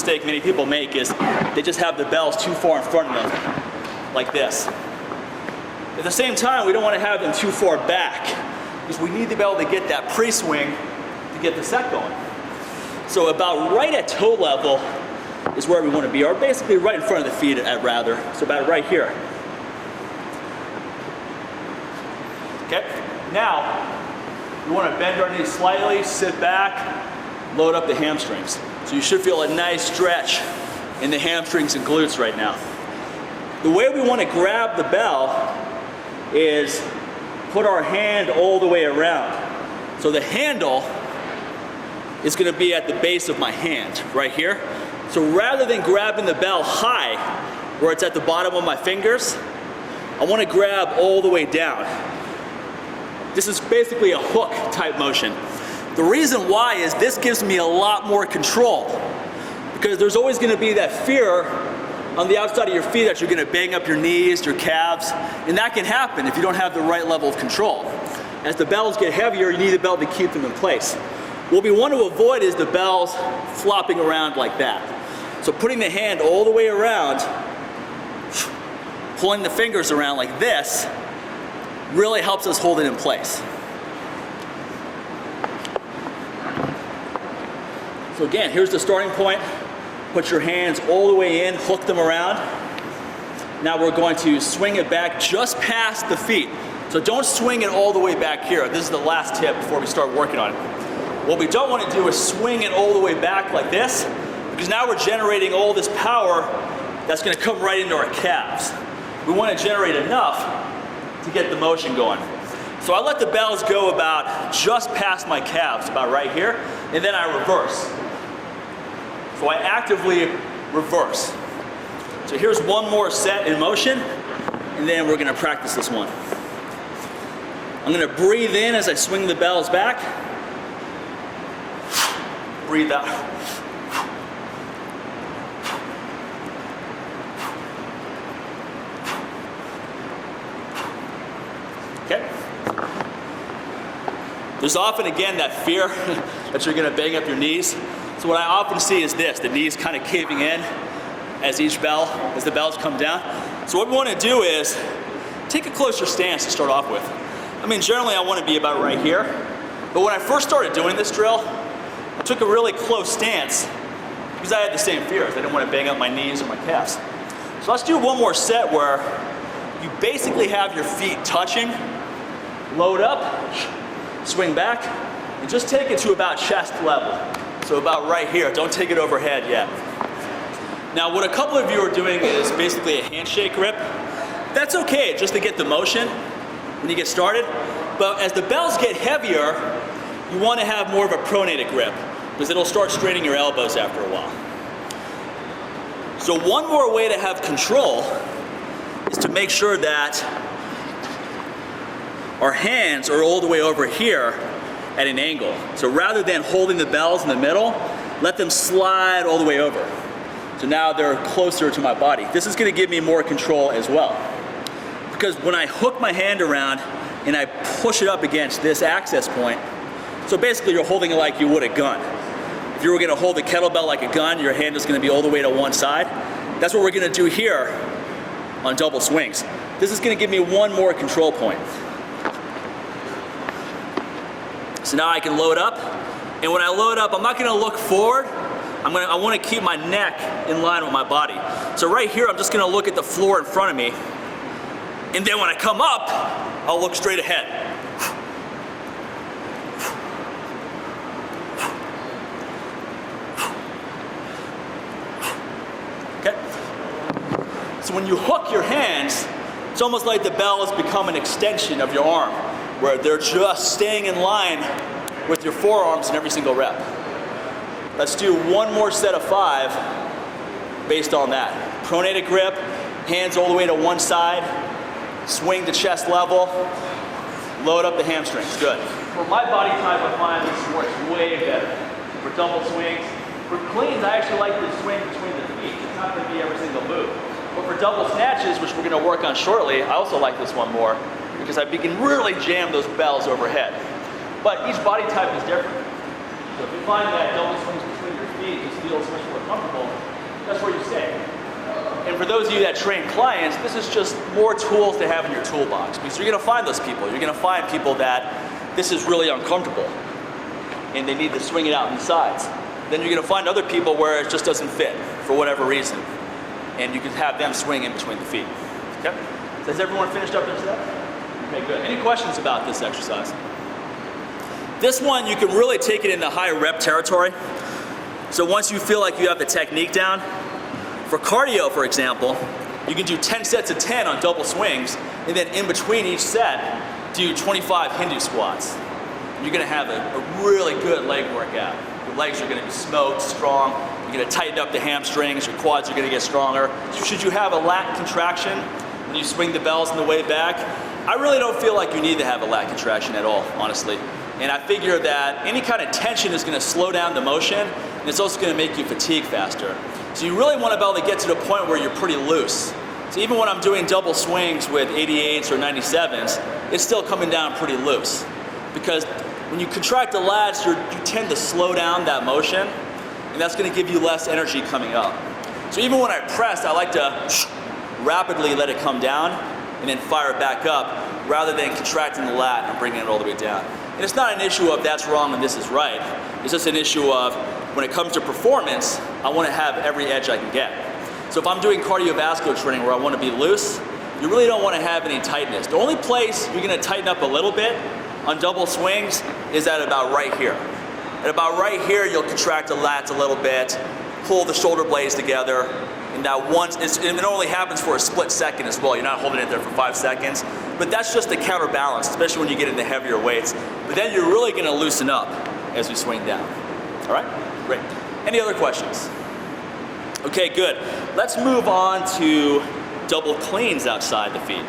mistake many people make is they just have the bells too far in front of them, like this. At the same time, we don't want to have them too far back, because we need to be able to get that pre-swing to get the set going. So about right at toe level is where we want to be, or basically right in front of the feet rather. So about right here. Okay, now you want to bend our knees slightly, sit back, load up the hamstrings. So you should feel a nice stretch in the hamstrings and glutes right now. The way we want to grab the bell is put our hand all the way around. So the handle is going to be at the base of my hand, right here. So rather than grabbing the bell high, where it's at the bottom of my fingers, I want to grab all the way down. This is basically a hook type motion. The reason why is this gives me a lot more control, because there's always going to be that fear on the outside of your feet that you're going to bang up your knees, your calves, and that can happen if you don't have the right level of control. As the bells get heavier, you need the bell to keep them in place. What we want to avoid is the bells flopping around like that. So putting the hand all the way around, pulling the fingers around like this, really helps us hold it in place. So again, here's the starting point. Put your hands all the way in, hook them around. Now we're going to swing it back just past the feet. So don't swing it all the way back here. This is the last tip before we start working on it. What we don't want to do is swing it all the way back like this, because now we're generating all this power that's going to come right into our calves. We want to generate enough to get the motion going. So I let the bells go about just past my calves, about right here, and then I reverse. So I actively reverse. So here's one more set in motion, and then we're going to practice this one. I'm going to breathe in as I swing the bells back. Breathe out. Okay. There's often, again, that fear that you're going to bang up your knees. So what I often see is this, the knees kind of caving in as the bells come down. So what we want to do is take a closer stance to start off with. I mean, generally I want to be about right here. But when I first started doing this drill, I took a really close stance because I had the same fears. I didn't want to bang up my knees or my calves. So let's do one more set where you basically have your feet touching, load up, swing back, and just take it to about chest level. So about right here, don't take it overhead yet. Now what a couple of you are doing is basically a handshake grip. That's okay, just to get the motion when you get started. But as the bells get heavier, you want to have more of a pronated grip, because it'll start straining your elbows after a while. So one more way to have control is to make sure that our hands are all the way over here at an angle. So rather than holding the bells in the middle, let them slide all the way over. So now they're closer to my body. This is going to give me more control as well. Because when I hook my hand around and I push it up against this access point, so basically you're holding it like you would a gun. If you were going to hold the kettlebell like a gun, your hand is going to be all the way to one side. That's what we're going to do here on double swings. This is going to give me one more control point. So now I can load up, and when I load up, I'm not going to look forward. I want to keep my neck in line with my body. So right here, I'm just going to look at the floor in front of me, and then when I come up, I'll look straight ahead. Okay? So when you hook your hands, it's almost like the bell has become an extension of your arm, where they're just staying in line with your forearms in every single rep. Let's do one more set of 5 based on that. Pronated grip, hands all the way to one side, swing to chest level, load up the hamstrings. Good. For my body type, I find this works way better. For double swings, for cleans, I actually like to swing between the feet. It's not going to be every single move. But for double snatches, which we're going to work on shortly, I also like this one more, because I can really jam those bells overhead. But each body type is different. So if you find that double swings between your feet just feels much more comfortable, And for those of you that train clients, this is just more tools to have in your toolbox, because you're gonna find those people. You're gonna find people that this is really uncomfortable and they need to swing it out in the sides. Then you're gonna find other people where it just doesn't fit for whatever reason. And you can have them swing in between the feet, okay? So has everyone finished up their set? Okay, good. Any questions about this exercise? This one, you can really take it into high rep territory. So once you feel like you have the technique down, for cardio, for example, you can do 10 sets of 10 on double swings, and then in between each set, do 25 Hindu squats. You're gonna have a really good leg workout. Your legs are gonna be smoked, strong. You're gonna tighten up the hamstrings, your quads are gonna get stronger. So should you have a lat contraction when you swing the bells on the way back, I really don't feel like you need to have a lat contraction at all, honestly. And I figure that any kind of tension is gonna slow down the motion, and it's also gonna make you fatigue faster. So you really wanna be able to get to the point where you're pretty loose. So even when I'm doing double swings with 88s or 97s, it's still coming down pretty loose. Because when you contract the lats, you tend to slow down that motion, and that's gonna give you less energy coming up. So even when I press, I like to rapidly let it come down and then fire it back up, rather than contracting the lat and bringing it all the way down. And it's not an issue of that's wrong and this is right. It's just an issue of when it comes to performance, I want to have every edge I can get. So if I'm doing cardiovascular training where I want to be loose, you really don't want to have any tightness. The only place you're going to tighten up a little bit on double swings is at about right here. At about right here, you'll contract the lats a little bit, pull the shoulder blades together, and that once, it only happens for a split second as well. You're not holding it there for 5 seconds. But that's just to counterbalance, especially when you get into heavier weights. But then you're really gonna loosen up as you swing down. All right, great. Any other questions? Okay, good. Let's move on to double cleans outside the feet.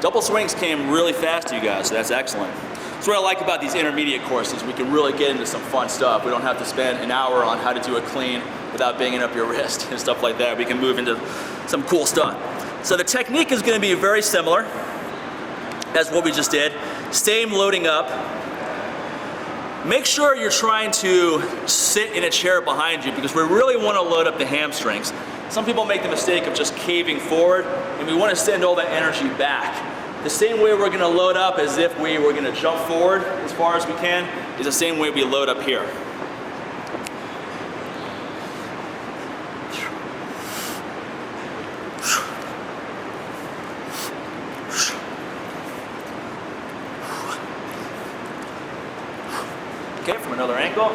Double swings came really fast to you guys, so that's excellent. That's what I like about these intermediate courses. We can really get into some fun stuff. We don't have to spend an hour on how to do a clean without banging up your wrist and stuff like that. We can move into some cool stuff. So the technique is gonna be very similar as what we just did. Same loading up. Make sure you're trying to sit in a chair behind you, because we really wanna load up the hamstrings. Some people make the mistake of just caving forward, and we wanna send all that energy back. The same way we're gonna load up as if we were gonna jump forward as far as we can is the same way we load up here. Okay, from another ankle.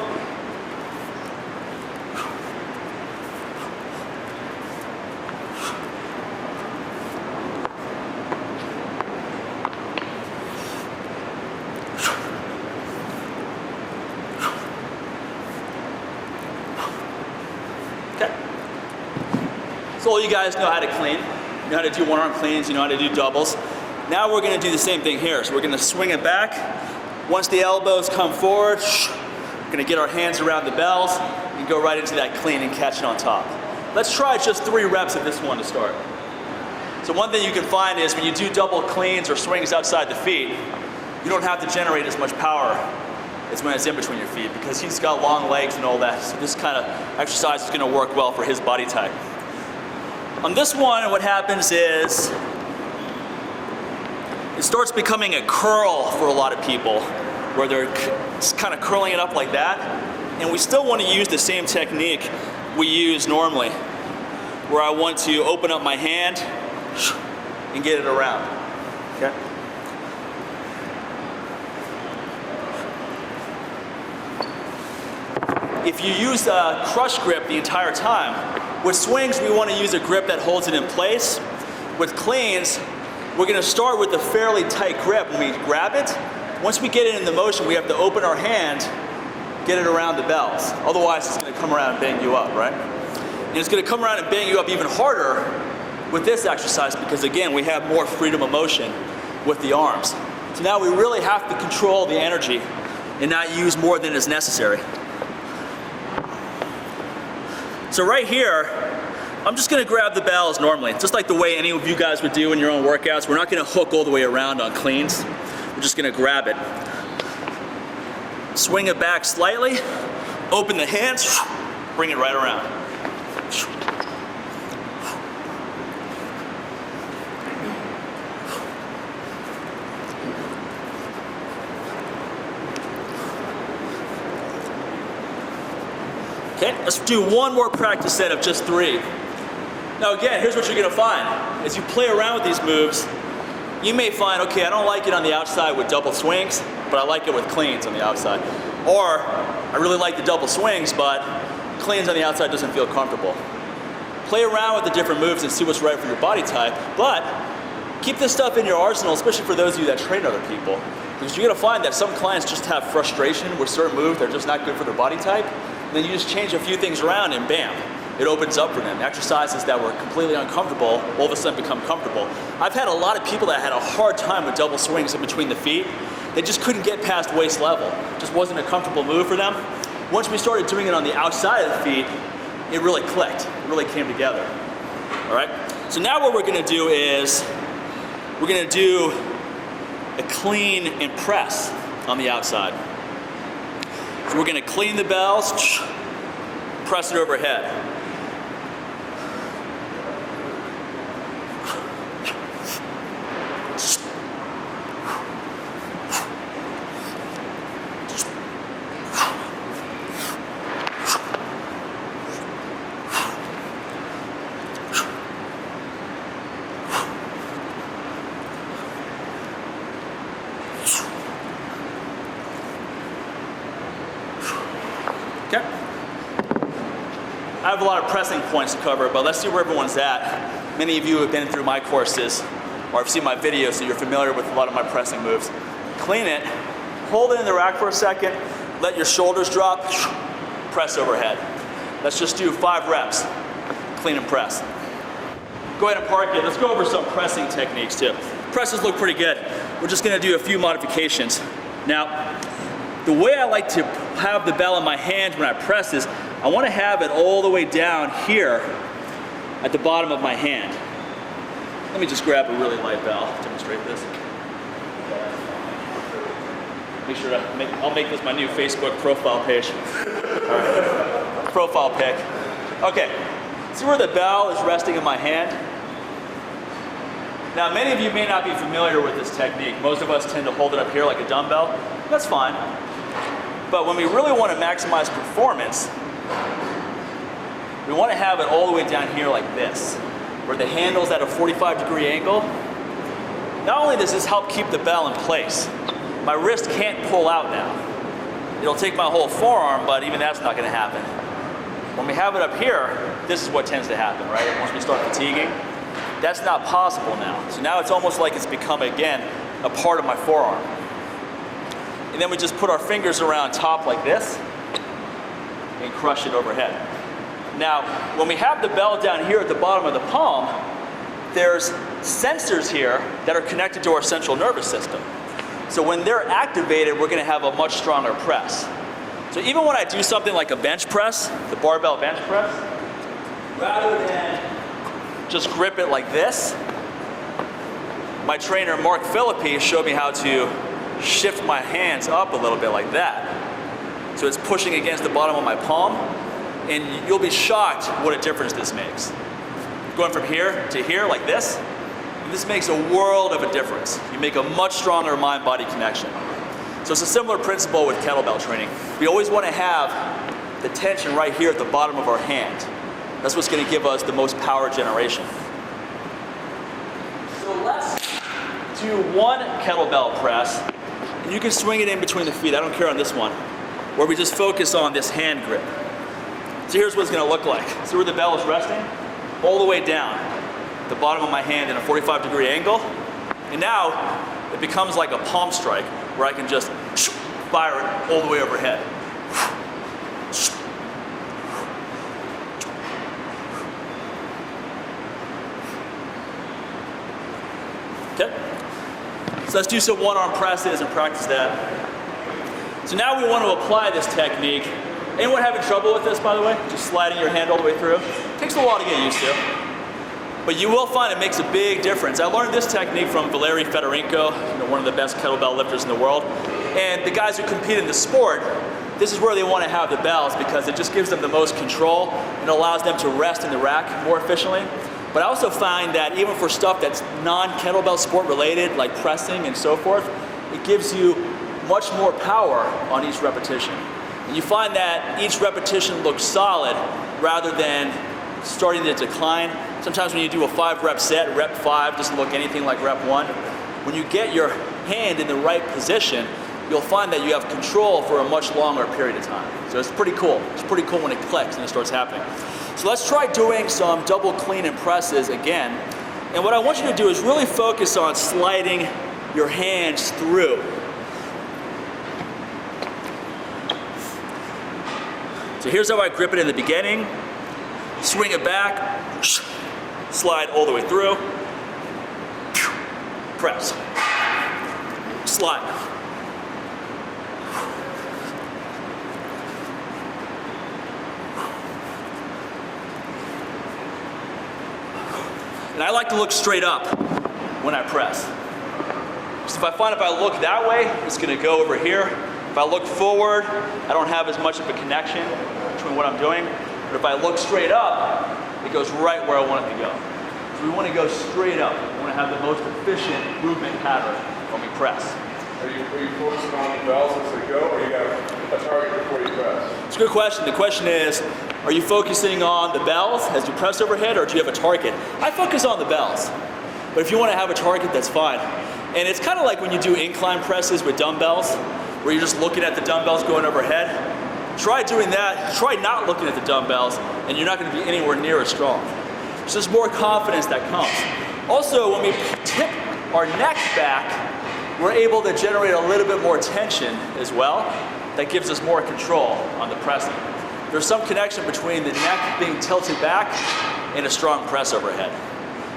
Okay. So all you guys know how to clean. You know how to do one-arm cleans, you know how to do doubles. Now we're gonna do the same thing here. So we're gonna swing it back. Once the elbows come forward, we're gonna get our hands around the bells and go right into that clean and catch it on top. Let's try just 3 reps of this one to start. So one thing you can find is when you do double cleans or swings outside the feet, you don't have to generate as much power as when it's in between your feet, because he's got long legs and all that. So this kind of exercise is gonna work well for his body type. On this one, what happens is it starts becoming a curl for a lot of people, where they're kind of curling it up like that. And we still want to use the same technique we use normally, where I want to open up my hand and get it around. Okay? If you use a crush grip the entire time, with swings we want to use a grip that holds it in place. With cleans, we're gonna start with a fairly tight grip when we grab it. Once we get it in the motion, we have to open our hand, get it around the bells. Otherwise, it's gonna come around and bang you up, right? And it's gonna come around and bang you up even harder with this exercise, because again, we have more freedom of motion with the arms. So now we really have to control the energy and not use more than is necessary. So right here, I'm just gonna grab the bells normally, just like the way any of you guys would do in your own workouts. We're not gonna hook all the way around on cleans. We're just gonna grab it. Swing it back slightly, open the hands, bring it right around. Okay, let's do one more practice set of just 3. Now again, here's what you're gonna find. As you play around with these moves, you may find, okay, I don't like it on the outside with double swings, but I like it with cleans on the outside. Or, I really like the double swings, but cleans on the outside doesn't feel comfortable. Play around with the different moves and see what's right for your body type, but keep this stuff in your arsenal, especially for those of you that train other people. Because you're gonna find that some clients just have frustration with certain moves that are just not good for their body type. And then you just change a few things around and bam, it opens up for them. Exercises that were completely uncomfortable all of a sudden become comfortable. I've had a lot of people that had a hard time with double swings in between the feet. They just couldn't get past waist level. It just wasn't a comfortable move for them. Once we started doing it on the outside of the feet, it really clicked. It really came together. All right? So now what we're gonna do is, we're gonna do a clean and press on the outside. So we're gonna clean the bells, press it overhead. Okay. I have a lot of pressing points to cover, but let's see where everyone's at. Many of you have been through my courses or have seen my videos, so you're familiar with a lot of my pressing moves. Clean it, hold it in the rack for a second, let your shoulders drop, press overhead. Let's just do 5 reps, clean and press. Go ahead and park it. Let's go over some pressing techniques too. Presses look pretty good. We're just gonna do a few modifications. Now, the way I like to have the bell in my hand when I press is, I want to have it all the way down here at the bottom of my hand. Let me just grab a really light bell to demonstrate this. Make sure I'll make this my new Facebook profile page. All right, profile pic. Okay, see where the bell is resting in my hand? Now, many of you may not be familiar with this technique. Most of us tend to hold it up here like a dumbbell. That's fine. But when we really want to maximize performance, we want to have it all the way down here like this, where the handle's at a 45-degree angle. Not only does this help keep the bell in place, my wrist can't pull out now. It'll take my whole forearm, but even that's not going to happen. When we have it up here, this is what tends to happen, right? Once we start fatiguing, that's not possible now. So now it's almost like it's become, again, a part of my forearm. And then we just put our fingers around top like this and crush it overhead. Now, when we have the bell down here at the bottom of the palm, there's sensors here that are connected to our central nervous system. So when they're activated, we're gonna have a much stronger press. So even when I do something like a bench press, the barbell bench press, rather than just grip it like this, my trainer Mark Philippi showed me how to shift my hands up a little bit like that. So it's pushing against the bottom of my palm, and you'll be shocked what a difference this makes. Going from here to here like this makes a world of a difference. You make a much stronger mind-body connection. So it's a similar principle with kettlebell training. We always want to have the tension right here at the bottom of our hand. That's what's going to give us the most power generation. So let's do one kettlebell press. And you can swing it in between the feet, I don't care on this one, where we just focus on this hand grip. So here's what it's gonna look like. See where the bell is resting? All the way down, the bottom of my hand in a 45-degree angle. And now, it becomes like a palm strike, where I can just fire it all the way overhead. Okay? So let's do some one-arm presses and practice that. So now we want to apply this technique. Anyone having trouble with this, by the way? Just sliding your hand all the way through? It takes a while to get used to. But you will find it makes a big difference. I learned this technique from Valery Fedorenko, one of the best kettlebell lifters in the world. And the guys who compete in the sport, this is where they want to have the bells because it just gives them the most control and allows them to rest in the rack more efficiently. But I also find that even for stuff that's non-kettlebell sport related, like pressing and so forth, it gives you much more power on each repetition. And you find that each repetition looks solid rather than starting to decline. Sometimes when you do a 5-rep set, rep 5 doesn't look anything like rep 1. When you get your hand in the right position, you'll find that you have control for a much longer period of time. So it's pretty cool. It's pretty cool when it clicks and it starts happening. So let's try doing some double clean and presses again. And what I want you to do is really focus on sliding your hands through. So here's how I grip it in the beginning. Swing it back, slide all the way through, press, slide. And I like to look straight up when I press. So if I look that way, it's gonna go over here. If I look forward, I don't have as much of a connection between what I'm doing. But if I look straight up, it goes right where I want it to go. So we want to go straight up. We want to have the most efficient movement pattern when we press. Are you focusing on the bells as they go, or you have a target before you press? It's a good question. The question is, are you focusing on the bells as you press overhead, or do you have a target? I focus on the bells. But if you want to have a target, that's fine. And it's kind of like when you do incline presses with dumbbells, where you're just looking at the dumbbells going overhead. Try doing that, try not looking at the dumbbells, and you're not going to be anywhere near as strong. So there's more confidence that comes. Also, when we tip our neck back, we're able to generate a little bit more tension as well. That gives us more control on the pressing. There's some connection between the neck being tilted back and a strong press overhead.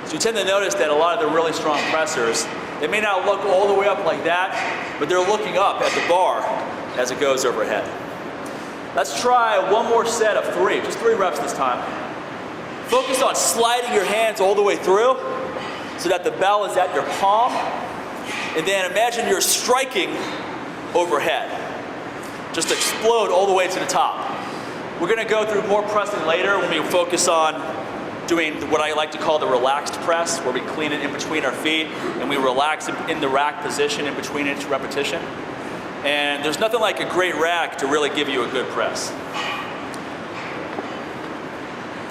So you tend to notice that a lot of the really strong pressers, they may not look all the way up like that, but they're looking up at the bar as it goes overhead. Let's try one more set of 3, just 3 reps this time. Focus on sliding your hands all the way through so that the bell is at your palm. And then imagine you're striking overhead. Just explode all the way to the top. We're gonna go through more pressing later when we focus on doing what I like to call the relaxed press, where we clean it in between our feet and we relax in the rack position in between each repetition. And there's nothing like a great rack to really give you a good press.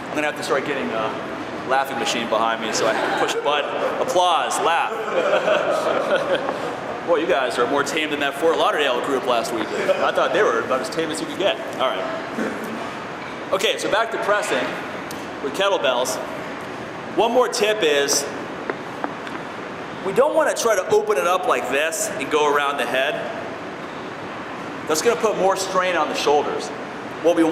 I'm gonna have to start getting a laughing machine behind me so I can push a button. Applause, laugh. Boy, you guys are more tame than that Fort Lauderdale group last week. I thought they were about as tame as you could get. All right. Okay, so back to pressing with kettlebells. One more tip is, we don't want to try to open it up like this and go around the head. That's going to put more strain on the shoulders. What we